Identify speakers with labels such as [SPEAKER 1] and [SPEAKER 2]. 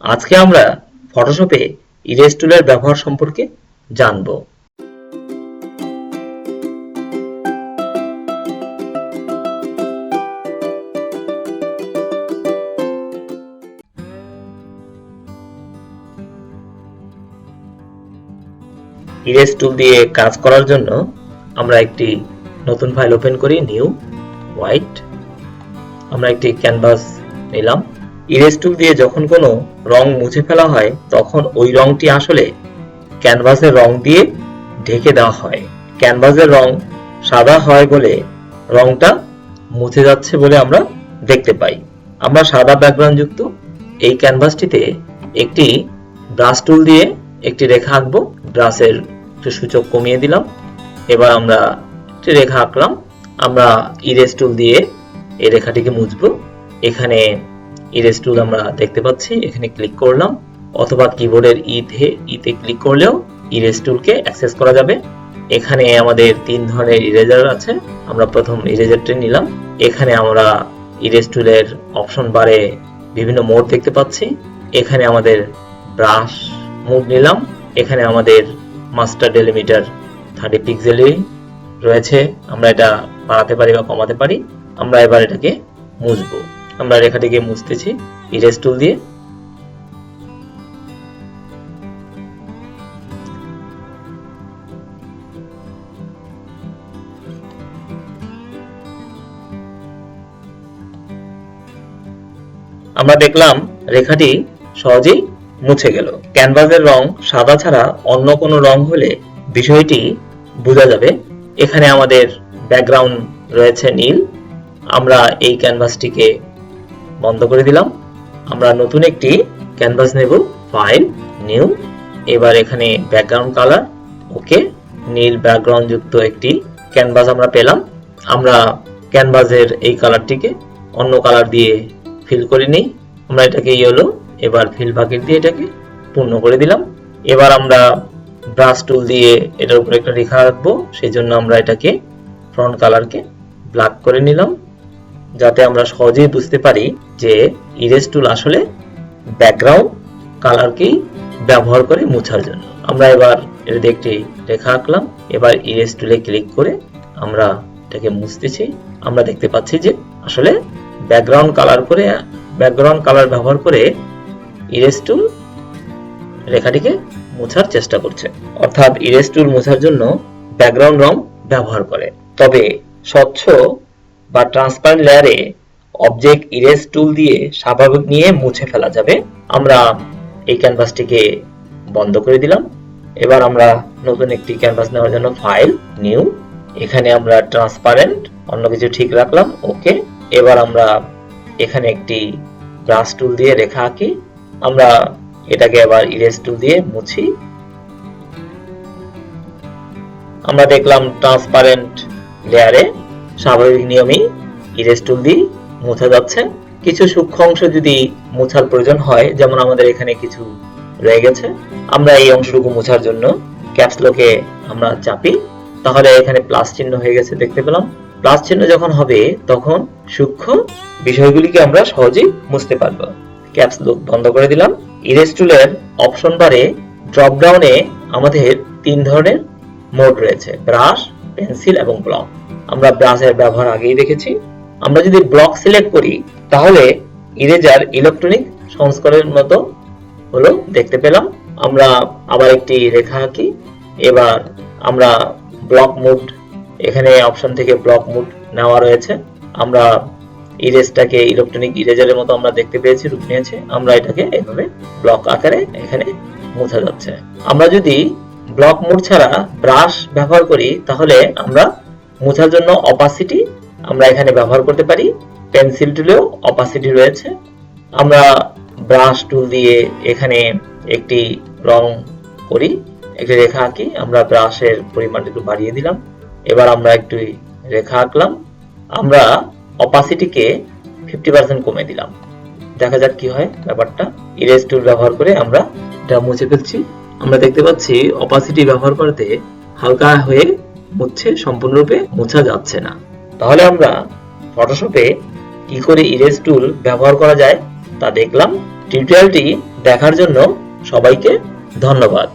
[SPEAKER 1] আজকে আমরা ফটোশপে ইরেজ টুলের ব্যবহার সম্পর্কে জানব। ইরেজ টুল দিয়ে কাজ করার জন্য আমরা একটি নতুন ফাইল ওপেন করি, নিউ হোয়াইট। আমরা একটি ক্যানভাস নিলাম। ইরেজ টুল দিয়ে যখন কোনো রং মুছে ফেলা হয় তখন ওই রংটি আসলে ক্যানভাসের রং দিয়ে ঢেকে দেওয়া হয়। ক্যানভাসের রং সাদা হয় বলে রংটা মুছে যাচ্ছে বলে আমরা দেখতে পাই। আমরা সাদা ব্যাকগ্রাউন্ড যুক্ত এই ক্যানভাসটিতে একটি ব্রাশ টুল দিয়ে একটি রেখা আঁকবো। ব্রাশের একটু সূচক কমিয়ে দিলাম। এবার আমরা একটি রেখা আঁকলাম। আমরা ইরেজ টুল দিয়ে এই রেখাটিকে মুছবো। এখানে ইরেজ টুল আমরা দেখতে পাচ্ছি, এখানে ক্লিক করলাম, অথবা কিবোর্ডের ইতে ক্লিক করলেও ইরেজ টুলকে অ্যাক্সেস করা যাবে। এখানে আমাদের তিন ধরনের ইরেজার আছে। আমরা প্রথম ইরেজারটি নিলাম। এখানে আমরা ইরেজ টুলের অপশন বারে বিভিন্ন মোড দেখতে পাচ্ছি। এখানে আমাদের ব্রাশ মোড নিলাম। এখানে আমাদের মাস্টার ডেলিমিটার 30 পিক্সেলই রয়েছে। আমরা এটা বাড়াতে পারি বা কমাতে পারি। আমরা এবার এটাকে মুছবো। আমরা রেখাটিকে মুছতেছি ইরেজ টুল দিয়ে। আমরা দেখলাম রেখাটি সহজেই মুছে গেল। ক্যানভাসের রং সাদা ছাড়া অন্য কোনো রং হলে বিষয়টি বোঝা যাবে। এখানে আমাদের ব্যাকগ্রাউন্ড রয়েছে নীল। আমরা এই ক্যানভাসটিকে বন্ধ করে দিলাম। আমরা নতুন একটি ক্যানভাস নেব, ফাইল, নিউ। এবার এখানে ব্যাকগ্রাউন্ড কালার, ওকে। নীল ব্যাকগ্রাউন্ড যুক্ত একটি ক্যানভাস আমরা পেলাম। আমরা ক্যানভাসের এই কালারটিকে অন্য কালার দিয়ে ফিল করে নিই। আমরা এটাকে ইয়েলো, এবার ফিল বাকেট দিয়ে এটাকে পূর্ণ করে দিলাম। এবার আমরা ব্রাশ টুল দিয়ে এটার উপরে একটা রেখা রাখবো। সেই জন্য আমরা এটাকে ফ্রন্ট কালারকে ব্ল্যাক করে নিলাম, যাতে আমরা সহজেই বুঝতে পারি যে ইরেজ টুল আসলে ব্যাকগ্রাউন্ড কালারকেই ব্যবহার করে মোছার জন্য। আমরা এবার এটাতে একটি রেখা আঁকলাম। এবার ইরেজ টুলে ক্লিক করে আমরা এটাকে মুছতেছি। আমরা দেখতে পাচ্ছি যে আসলে ব্যাকগ্রাউন্ড কালার ব্যবহার করে ইরেজ টুল রেখাটিকে মোছার চেষ্টা করছে। অর্থাৎ ইরেজ টুল মোছার জন্য ব্যাকগ্রাউন্ড রং ব্যবহার করে। তবে স্বচ্ছ বা ট্রান্সপারেন্ট লেয়ারে অবজেক্ট ইরেজ টুল দিয়ে স্বাভাবিক নিয়ে মুছে ফেলা যাবে। আমরা এই ক্যানভাসটিকে বন্ধ করে দিলাম। এবার আমরা নতুন একটি ক্যানভাস নেওয়ার জন্য ফাইল, নিউ। এখানে আমরা ট্রান্সপারেন্ট অন্য কিছু ঠিক রাখলাম, ওকে। এবার আমরা এখানে একটি ব্রাশ টুল দিয়ে রেখা আঁকি। আমরা এটাকে আবার ইরেজ টুল দিয়ে মুছি। আমরা দেখলাম ট্রান্সপারেন্ট লেয়ারে স্বাভাবিক নিয়মেই ইরেজ টুল দিয়ে মোছা যাচ্ছে। কিছু সূক্ষ্ম অংশ যদি মোছার প্রয়োজন হয়, যেমন আমাদের এখানে কিছু রয়ে গেছে, আমরা এই অংশটুকু মোছার জন্য ক্যাপস লকে আমরা চাপি, তাহলে এখানে প্লাস চিহ্ন হয়ে গেছে দেখতে পেলাম। প্লাস চিহ্ন যখন হবে তখন সূক্ষ্ম বিষয়গুলিকে আমরা সহজেই মুছতে পারবো। ক্যাপস লক বন্ধ করে দিলাম। ইরেজ টুলের অপশন বারে ড্রপ ডাউনে আমাদের তিন ধরনের মোড রয়েছে, ব্রাশ, পেন্সিল এবং ব্লক। আমরা ব্রাশের ব্যবহার আগেই দেখেছি। আমরা যদি ব্লক সিলেক্ট করি তাহলে ইরেজার ইলেকট্রনিক সংস্করণের মতো হলো দেখতে পেলাম। আমরা আবার একটি রেখা আঁকি। এবার আমরা ব্লক মুড, এখানে অপশন থেকে ব্লক মুড নেওয়া রয়েছে। আমরা ইরেজটাকে ইলেকট্রনিক ইরেজারের মতো আমরা দেখতে পেয়েছি, রূপ নিয়েছে। আমরা এটাকে এভাবে ব্লক আকারে এখানে মোছা যাচ্ছে। আমরা যদি ব্লক মুড ছাড়া ব্রাশ ব্যবহার করি তাহলে আমরা মোছার জন্য অপাসিটি আমরা এখানে ব্যবহার করতে পারি। পেন্সিল টুলেও অপাসিটি রয়েছে। আমরা ব্রাশ টুল দিয়ে এখানে একটি রং করি, একটি রেখা আঁকি। আমরা ব্রাশের পরিমাণটা একটু বাড়িয়ে দিলাম। এবার আমরা একটু রেখা আঁকলাম। আমরা অপাসিটিকে 50% কমে দিলাম। দেখা যাক কি হয় ব্যাপারটা। ইরেজ টুল ব্যবহার করে আমরা এটা মুছে ফেলছি। আমরা দেখতে পাচ্ছি অপাসিটি ব্যবহার করতে হালকা হয়ে মুছছে, সম্পূর্ণরূপে মোছা যাচ্ছে না। তাহলে আমরা ফটোশপে কি করে ইরেজ টুল ব্যবহার করা যায় তা দেখলাম। টিউটোরিয়ালটি দেখার জন্য সবাইকে ধন্যবাদ।